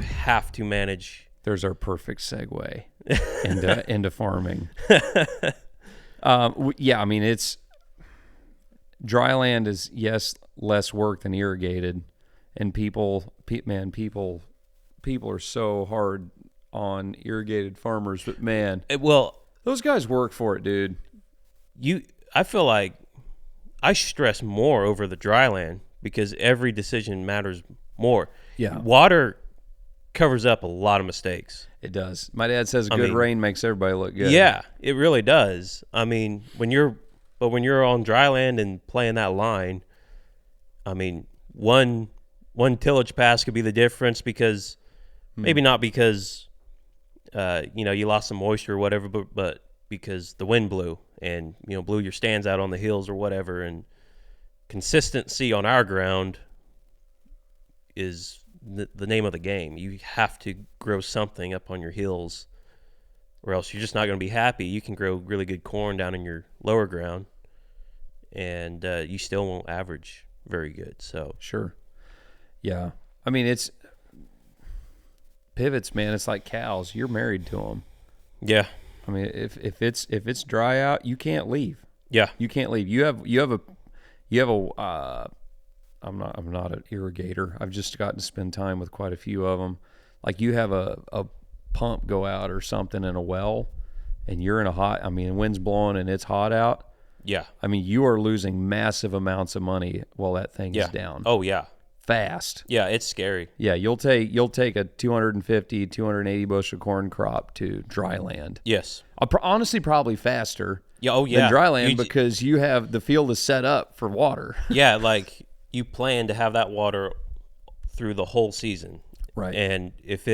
have to manage. There's our perfect segue into farming. Yeah, I mean, it's dryland is, yes, less work than irrigated, and people are so hard on irrigated farmers, but man, those guys work for it, dude. I feel like I stress more over the dryland because every decision matters more. Yeah. Water covers up a lot of mistakes. It does. My dad says good rain makes everybody look good. Yeah, it really does. I mean, when you're on dryland and playing that line, I mean, one tillage pass could be the difference because maybe not because you lost some moisture or whatever, but because the wind blew and blew your stands out on the hills or whatever. And consistency on our ground is the name of the game. You have to grow something up on your hills, or else you're just not going to be happy. You can grow really good corn down in your lower ground, and you still won't average very good. So sure, yeah. I mean, it's pivots, man. It's like cows. You're married to them. Yeah. I mean, if it's dry out, you can't leave. Yeah, you can't leave. You have a. I'm not an irrigator. I've just gotten to spend time with quite a few of them. Like you have a pump go out or something in a well, and you're in the wind's blowing and it's hot out. Yeah. I mean, you are losing massive amounts of money while that thing is down. Oh yeah. Fast. Yeah, it's scary. Yeah, you'll take a 250, 280 bushel corn crop to dry land. Yes. Honestly, probably faster. Yeah. Oh yeah. Than dry land because you have the field is set up for water. Yeah, like you plan to have that water through the whole season. Right. And if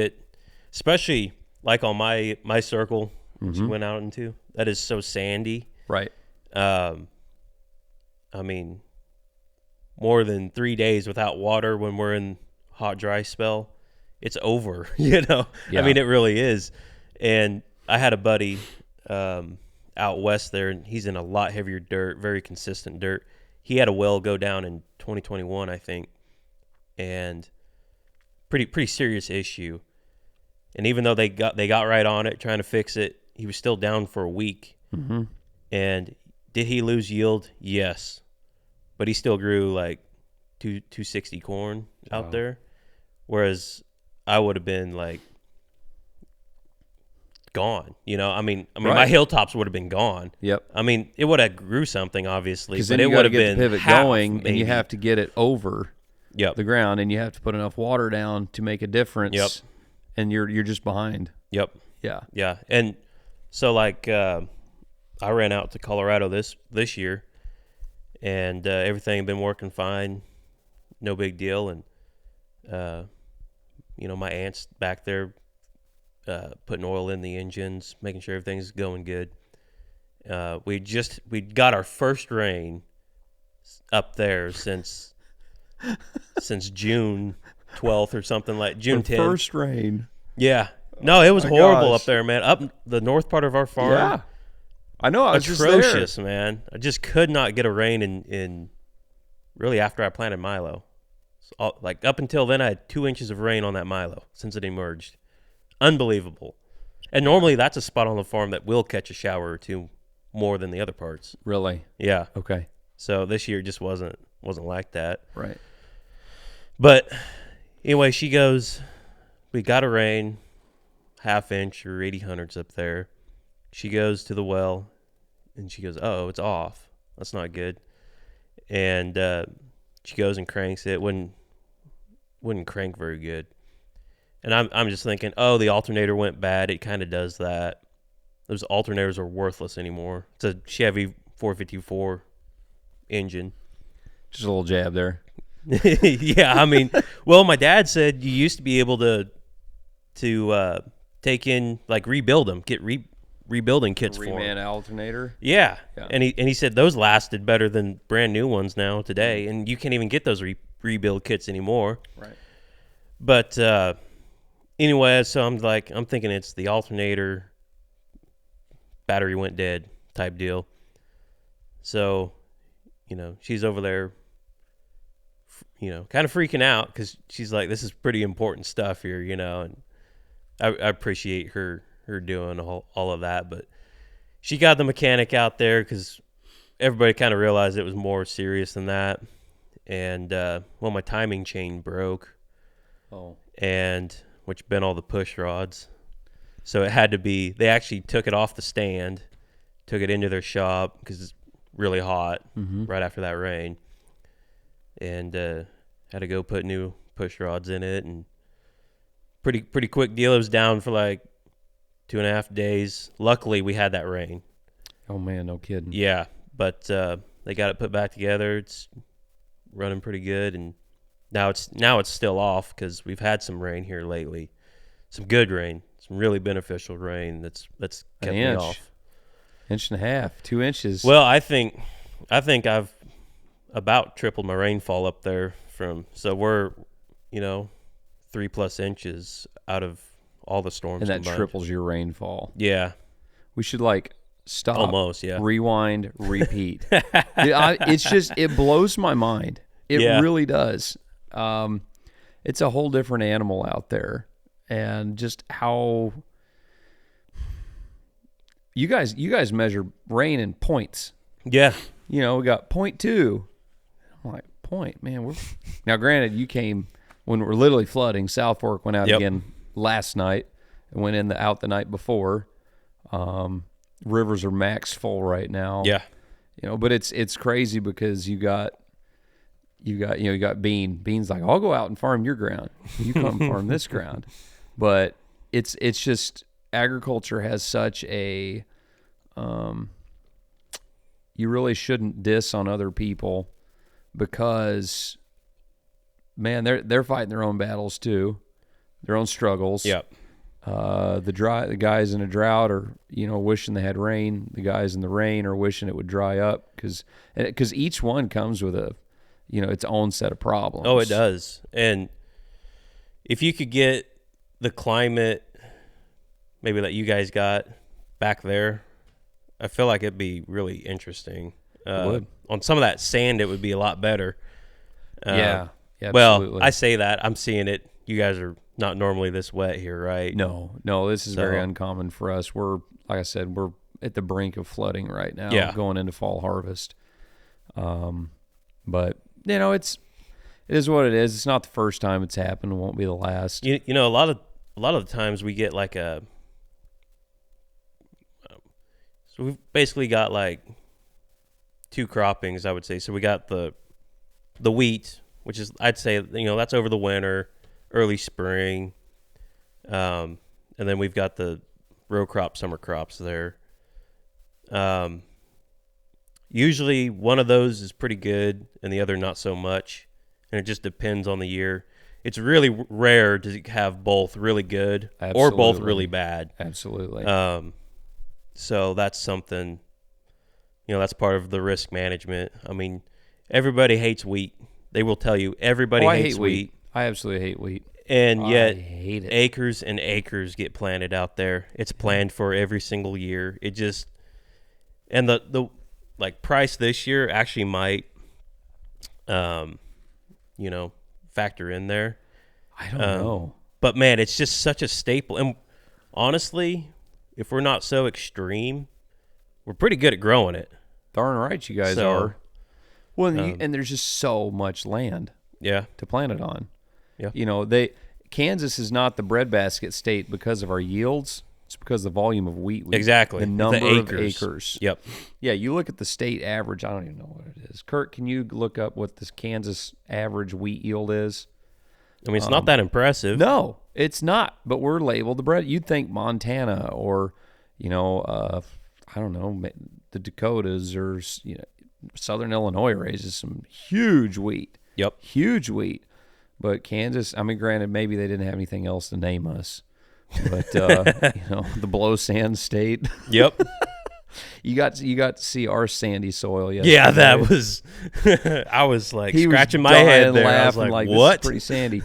especially like on my circle, which we went out into, that is so sandy. Right. I mean, more than 3 days without water when we're in hot, dry spell, it's over, Yeah. I mean, it really is. And I had a buddy out west there, and he's in a lot heavier dirt, very consistent dirt. He had a well go down in 2021, I think, and pretty serious issue. And even though they got right on it, trying to fix it, he was still down for a week. Mm-hmm. And did he lose yield? Yes, but he still grew like 260 corn out there, whereas I would have been like gone. I mean, right. My hilltops would have been gone. Yep. I mean, it would have grew something obviously, but then it would have been the pivot going, maybe. And you have to get it over the ground, and you have to put enough water down to make a difference. Yep. And you're just behind. Yep. Yeah. Yeah. And so like I ran out to Colorado this year, and everything had been working fine, no big deal. And my aunt's back there putting oil in the engines, making sure everything's going good. We got our first rain up there since June 12th or something, like June 10th. First rain. Yeah. No, it was horrible up there, man. Up the north part of our farm. Yeah. I know. I was atrocious, just there. Man. I just could not get a rain in really after I planted Milo. So, like up until then, I had 2 inches of rain on that Milo since it emerged. Unbelievable. And normally that's a spot on the farm that will catch a shower or two more than the other parts. Really? Yeah. Okay. So this year just wasn't like that. Right. But anyway, she goes, we got a rain, 1/2 inch or 80 hundredths up there. She goes to the well, and she goes, "Oh, it's off. That's not good." And she goes and cranks it. Wouldn't crank very good. And I'm just thinking, oh, the alternator went bad. It kind of does that. Those alternators are worthless anymore. It's a Chevy 454 engine. Just a little jab there. Yeah, I mean, well, my dad said you used to be able to take in, like, rebuild them, get rebuilding kits for them. Reman alternator. Yeah. And he said those lasted better than brand new ones now today, and you can't even get those rebuild kits anymore. Right. But anyway, so I'm thinking it's the alternator, battery went dead type deal. So, she's over there kind of freaking out because she's like, this is pretty important stuff here, and I appreciate her doing all of that. But she got the mechanic out there because everybody kind of realized it was more serious than that. And, my timing chain broke. Oh. And which bent all the push rods. So it had to be, they actually took it off the stand, took it into their shop because it's really hot right after that rain. And had to go put new push rods in it, and pretty quick deal. It was down for like 2.5 days. Luckily, we had that rain. Oh man, no kidding. Yeah, but they got it put back together. It's running pretty good, and now it's still off because we've had some rain here lately, some good rain, some really beneficial rain. That's kept me off. 1.5 inches, 2 inches. Well, I think I've about tripled my rainfall up there so we're 3+ inches out of all the storms, and that combined. triples your rainfall. Yeah, we should stop, almost, yeah, rewind, repeat. It blows my mind. It really does. It's a whole different animal out there, and just how you guys measure rain in points. Yeah, we got 0.2. I'm like, point, man. Now, granted, you came when we're literally flooding. South Fork went out again last night and went out the night before. Rivers are max full right now. Yeah, but it's crazy because you got Bean's like, I'll go out and farm your ground. You come farm this ground. But it's just agriculture has such a you really shouldn't diss on other people because, man, they're fighting their own battles too, their own struggles. Yep. The guys in a drought are wishing they had rain. The guys in the rain are wishing it would dry up because each one comes with its own set of problems. Oh, it does. And if you could get the climate maybe that you guys got back there, I feel like it'd be really interesting. It would. On some of that sand, it would be a lot better. Yeah, well, I say that. I'm seeing it. You guys are not normally this wet here, right? No, this is very uncommon for us. We're, like I said, we're at the brink of flooding right now, going into fall harvest. But it is what it is. It's not the first time it's happened. It won't be the last. A lot of the times we get like so we've basically got like 2 croppings, I would say. So we got the wheat, which is, I'd say, that's over the winter, early spring. And then we've got the row crop, summer crops there. Usually one of those is pretty good and the other not so much. And it just depends on the year. It's really rare to have both really good or both really bad. Absolutely. So that's something, that's part of the risk management. I mean, everybody hates wheat. They will tell you everybody hates wheat. I absolutely hate wheat. And yet, I hate it. Acres and acres get planted out there. It's planned for every single year. It just, and the price this year actually might, factor in there. I don't know. But man, it's just such a staple. And honestly, if we're not so extreme, we're pretty good at growing it. Darn right you guys are. Well, and there's just so much land to plant it on. Yeah. Kansas is not the breadbasket state because of our yields. It's because of the volume of wheat. Exactly. The number of acres. Yep. Yeah, you look at the state average. I don't even know what it is. Kurt, can you look up what this Kansas average wheat yield is? I mean, it's not that impressive. No, it's not. But we're labeled the bread. You'd think Montana or, I don't know, the Dakotas or, Southern Illinois raises some huge wheat. Yep. Huge wheat. But Kansas, I mean, granted, maybe they didn't have anything else to name us. But, the below sand state. Yep. You got to see our sandy soil yesterday. Yeah, that was, I was like scratching my head there. I was like, what? This is pretty sandy.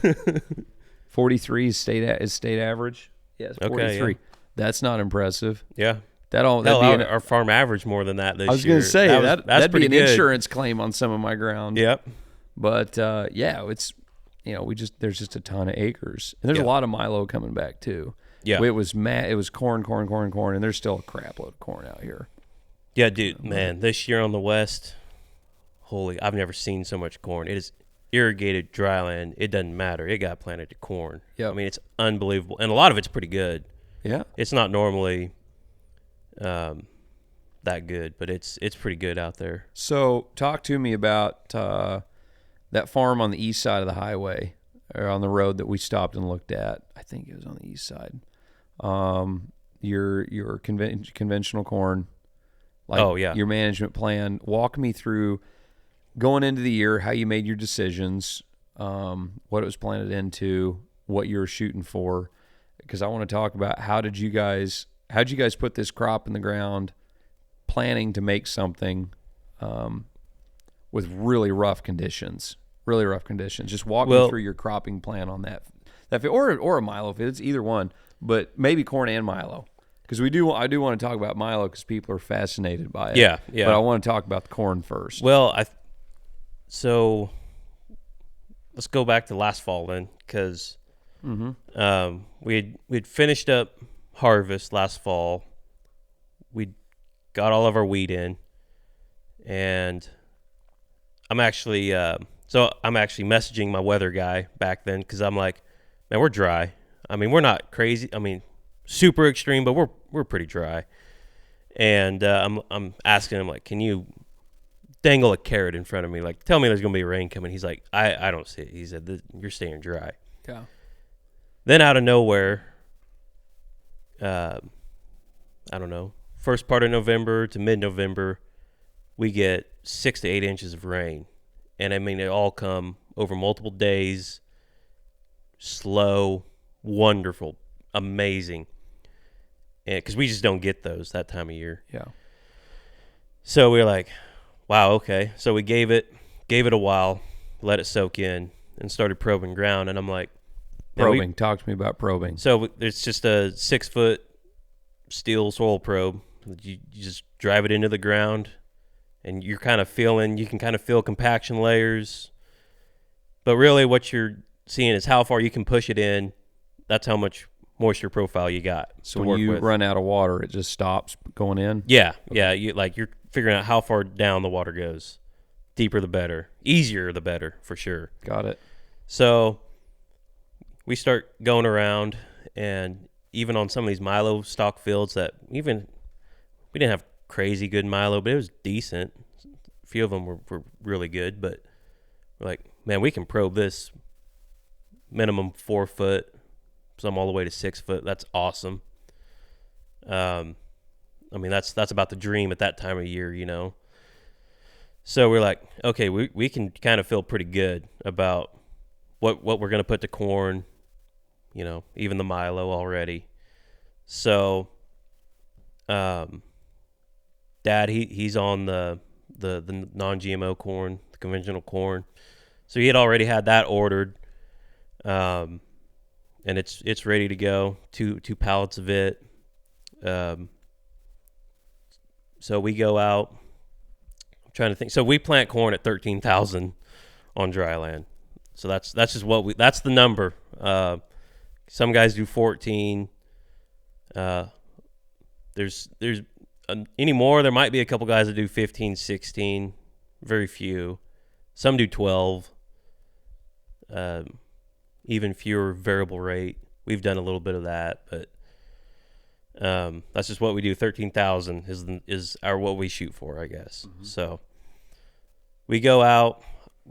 43 is state average. Yes, 43. Okay, yeah. That's not impressive. Yeah. Our farm average more than that this year. I was going to say, that'd be an insurance claim on some of my ground. Yep. But yeah, it's there's just a ton of acres, and there's a lot of milo coming back too. Yeah, it was corn, and there's still a crap load of corn out here. Yeah, dude, man, this year on the West, I've never seen so much corn. It is irrigated dryland. It doesn't matter. It got planted to corn. Yeah, I mean, it's unbelievable, and a lot of it's pretty good. Yeah, it's not normally that good, but it's pretty good out there. So talk to me about that farm on the east side of the highway, or on the road that we stopped and looked at. I think it was on the east side. Your conventional corn. Your management plan. Walk me through going into the year, how you made your decisions, what it was planted into, what you were shooting for. Because I want to talk about how'd you guys put this crop in the ground, planning to make something with really rough conditions. Just walk me through your cropping plan on that or a milo field. It's either one, but maybe corn and milo. Because I do want to talk about milo because people are fascinated by it. Yeah. But I want to talk about the corn first. Well, so let's go back to last fall then, because we'd finished up harvest last fall. We got all of our wheat in, and I'm actually messaging my weather guy back then because I'm like, man, we're dry. I mean, we're not crazy. I mean, super extreme, but we're pretty dry. And I'm asking him, like, can you dangle a carrot in front of me? Like, tell me there's gonna be rain coming. He's like, I don't see it. He said, you're staying dry. Yeah. Then out of nowhere, I don't know, first part of November to mid-November, we get 6 to 8 inches of rain. And I mean, they all come over multiple days, slow, wonderful, amazing. And because we just don't get those that time of year. Yeah. So we were like, wow, okay. So we gave it a while, let it soak in, and started probing ground. And I'm like, probing. Talk to me about probing. So it's just a 6-foot steel soil probe. You just drive it into the ground, and you can kind of feel compaction layers. But really what you're seeing is how far you can push it in. That's how much moisture profile you got. So when you run out of water, it just stops going in? Yeah. Okay. Yeah. You're figuring out how far down the water goes. Deeper the better. Easier the better, for sure. Got it. So we start going around, and even on some of these milo stock fields that we didn't have crazy good milo, but it was decent. A few of them were really good, but we're like, man, we can probe this minimum 4 foot, some all the way to 6 foot. That's awesome. I mean, that's about the dream at that time of year, you know. So we're like, okay, we can kind of feel pretty good about what we're going to put to corn, you know, even the milo already. So Dad, he's on the non-GMO corn, the conventional corn. So he had already had that ordered. And it's ready to go. Two pallets of it. So we go out. I'm trying to think. So we plant corn at 13,000 on Dryland. So that's just that's the number. Some guys do 14. There's anymore. There might be a couple guys that do 15, 16. Very few. Some do 12. Even fewer variable rate. We've done a little bit of that, but that's just what we do. 13,000 is what we shoot for, I guess. Mm-hmm. So we go out.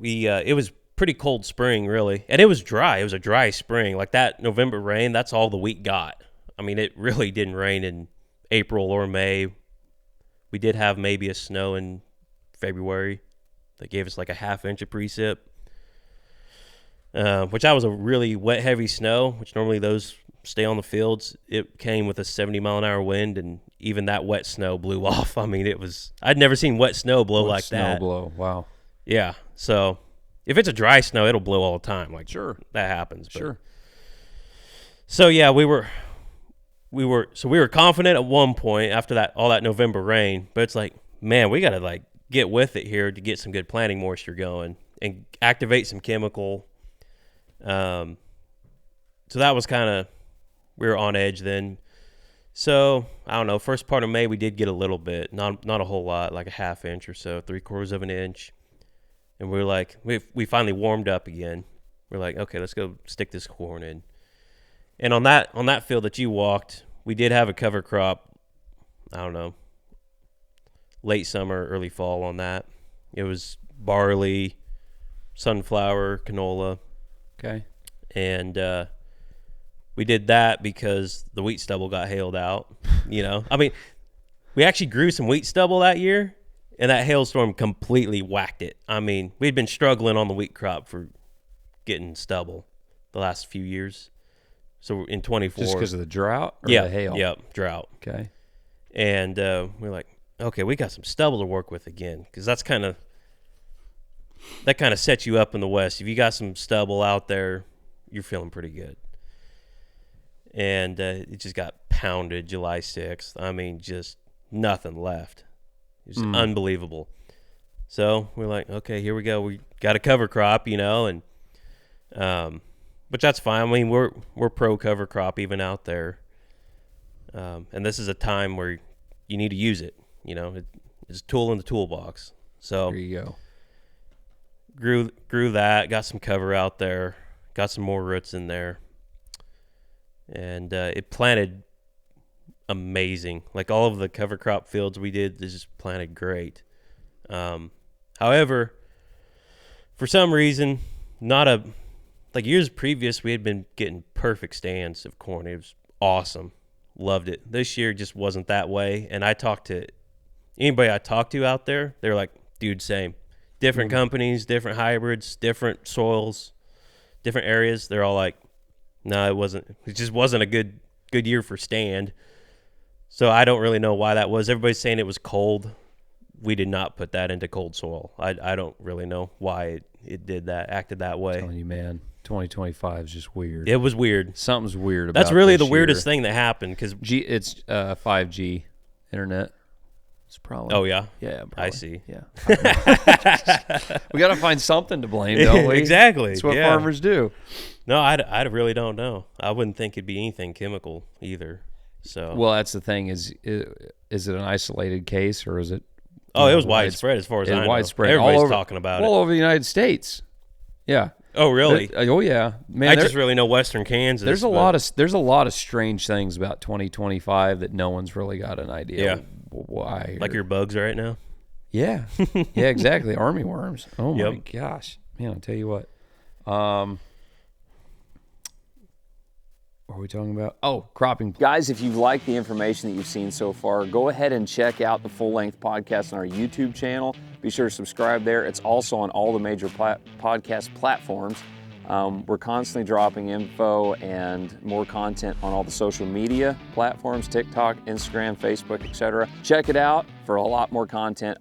It was pretty cold spring, really, and it was dry. It was a dry spring. Like that November rain, that's all the wheat got. I mean, it really didn't rain in April or May. We did have maybe a snow in February that gave us like a half inch of precip. Which that was a really wet, heavy snow, which normally those stay on the fields. It came with a 70-mile-an-hour wind, and even that wet snow blew off. I mean, I'd never seen wet snow blow like that. Snow blow, wow. Yeah, so if it's a dry snow, it'll blow all the time. Like, sure, that happens. But. Sure. So yeah, we were confident at one point after all that November rain, but it's like, man, we got to like get with it here to get some good planting moisture going. and activate some chemical. So that was kind of, we were on edge then. So I don't know. First part of May we did get a little bit, not a whole lot, like a half inch or so, 3/4 of an inch. And we were like, we finally warmed up again. We're like, okay, let's go stick this corn in. And on that field that you walked, we did have a cover crop. I don't know, late summer, early fall on that. It was barley, sunflower, canola. Okay. And we did that because the wheat stubble got hailed out. I mean, we actually grew some wheat stubble that year, and that hailstorm completely whacked it. I mean, we'd been struggling on the wheat crop for getting stubble the last few years. So in 24. Just because of the drought or yeah, the hail? Yeah, drought. Okay. And we're like, okay, we got some stubble to work with again, because that kind of sets you up in the West. If you got some stubble out there, you're feeling pretty good. And it just got pounded July 6th. I mean, just nothing left. It was unbelievable. So we're like, okay, here we go. We got a cover crop, and which that's fine. I mean, we're pro cover crop even out there. And this is a time where you need to use it. It's a tool in the toolbox. So there you go. Grew that, got some cover out there, got some more roots in there. And it planted amazing. Like all of the cover crop fields we did, they just planted great. However, for some reason, like years previous, we had been getting perfect stands of corn. It was awesome. Loved it. This year just wasn't that way. And I talked to anybody I talked to out there, they're like, dude, same. Different companies, different hybrids, different soils, different areas. They're all like, no, it wasn't. It just wasn't a good year for stand. So I don't really know why that was. Everybody's saying it was cold. We did not put that into cold soil. I don't really know why it did that, acted that way. I'm telling you, man, 2025 is just weird. It was weird. Something's weird about That's really this the weirdest year. thing that happened, because It's 5G internet. It's probably. oh yeah, Yeah, probably. I see. Yeah. We got to find something to blame, don't we? Exactly. That's what yeah. farmers do. No, I really don't know. I wouldn't think it'd be anything chemical either. So Well, that's the thing. Is it an isolated case, or is it? it was widespread as far as I know. Widespread. Everybody's talking about it. All over the United States. Yeah. Oh really? Oh yeah, man. I just really know Western Kansas. There's a lot of strange things about 2025 that no one's really got an idea why. Like your bugs right now. Yeah, yeah, exactly. Army worms. Oh my Yep. gosh, man! I'll tell you what. What are we talking about? Oh, cropping. Guys, if you've liked the information that you've seen so far, go ahead and check out the full-length podcast on our YouTube channel. Be sure to subscribe there. It's also on all the major podcast platforms. We're constantly dropping info and more content on all the social media platforms, TikTok, Instagram, Facebook, etc. Check it out for a lot more content.